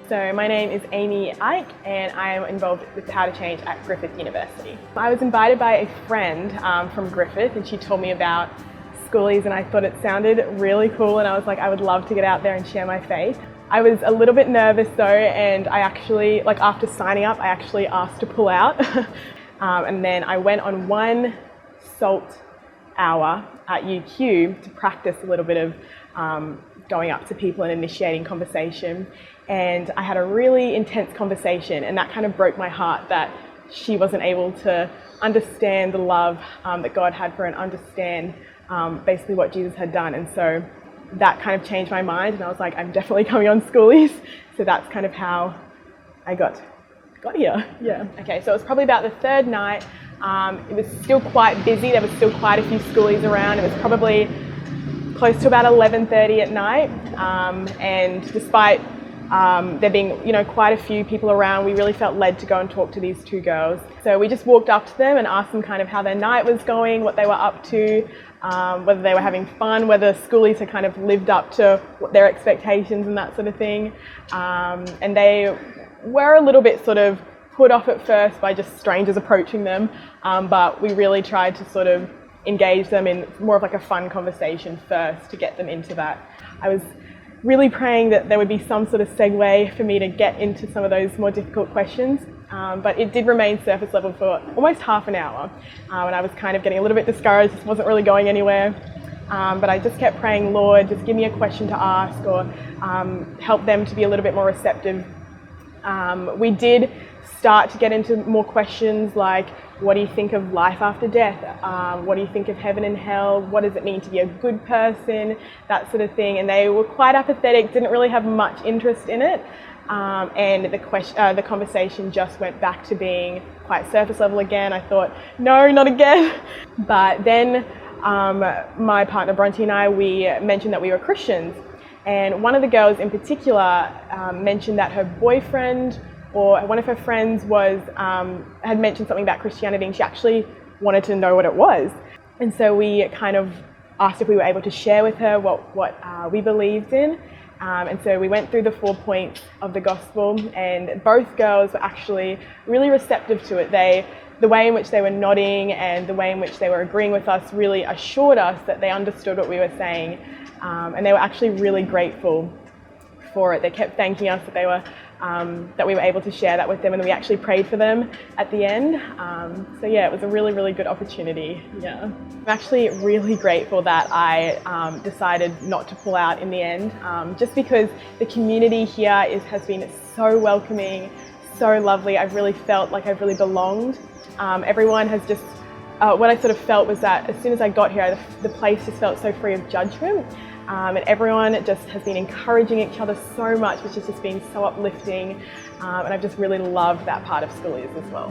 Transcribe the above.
So my name is Amy Ike and I am involved with How to Change at Griffith University. I was invited by a friend from Griffith and she told me about Schoolies and I thought it sounded really cool and I was like, I would love to get out there and share my faith. I was a little bit nervous though, and I actually, after signing up, I actually asked to pull out. And then I went on one SALT hour at UQ to practice a little bit of going up to people and initiating conversation. And I had a really intense conversation, and that kind of broke my heart that she wasn't able to understand the love that God had for her and understand basically what Jesus had done. And so that kind of changed my mind, and I was like, I'm definitely coming on Schoolies. So that's kind of how I got here. Yeah. Okay, so it was probably about the third night. It was still quite busy. There was still quite a few Schoolies around. It was probably close to about 11:30 at night. And despite there being, quite a few people around, we really felt led to go and talk to these two girls. So we just walked up to them and asked them kind of how their night was going, what they were up to, whether they were having fun, whether Schoolies had kind of lived up to their expectations and that sort of thing. And they were a little bit sort of put off at first by just strangers approaching them, but we really tried to sort of engage them in more of like a fun conversation first to get them into that. I was really praying that there would be some sort of segue for me to get into some of those more difficult questions, but it did remain surface level for almost half an hour, and I was kind of getting a little bit discouraged. This wasn't really going anywhere, but I just kept praying, Lord, just give me a question to ask, or help them to be a little bit more receptive. We did start to get into more questions like, what do you think of life after death? What do you think of heaven and hell? What does it mean to be a good person? That sort of thing. And they were quite apathetic, didn't really have much interest in it. And the conversation just went back to being quite surface level again. I thought, no, not again. But then my partner Bronte and I, we mentioned that we were Christians. And one of the girls in particular mentioned that her boyfriend or one of her friends had mentioned something about Christianity, and she actually wanted to know what it was. And so we kind of asked if we were able to share with her what we believed in. And so we went through the 4 points of the gospel, and both girls were actually really receptive to it. The way in which they were nodding and the way in which they were agreeing with us really assured us that they understood what we were saying. And they were actually really grateful for it. They kept thanking us that we were able to share that with them, and we actually prayed for them at the end. So yeah, it was a really, really good opportunity. Yeah, I'm actually really grateful that I decided not to pull out in the end, just because the community here has been so welcoming, so lovely. I've really felt like I've really belonged. Everyone has just, what I sort of felt was that as soon as I got here, the place just felt so free of judgment. And everyone just has been encouraging each other so much, which has just been so uplifting. And I've just really loved that part of Schoolies as well.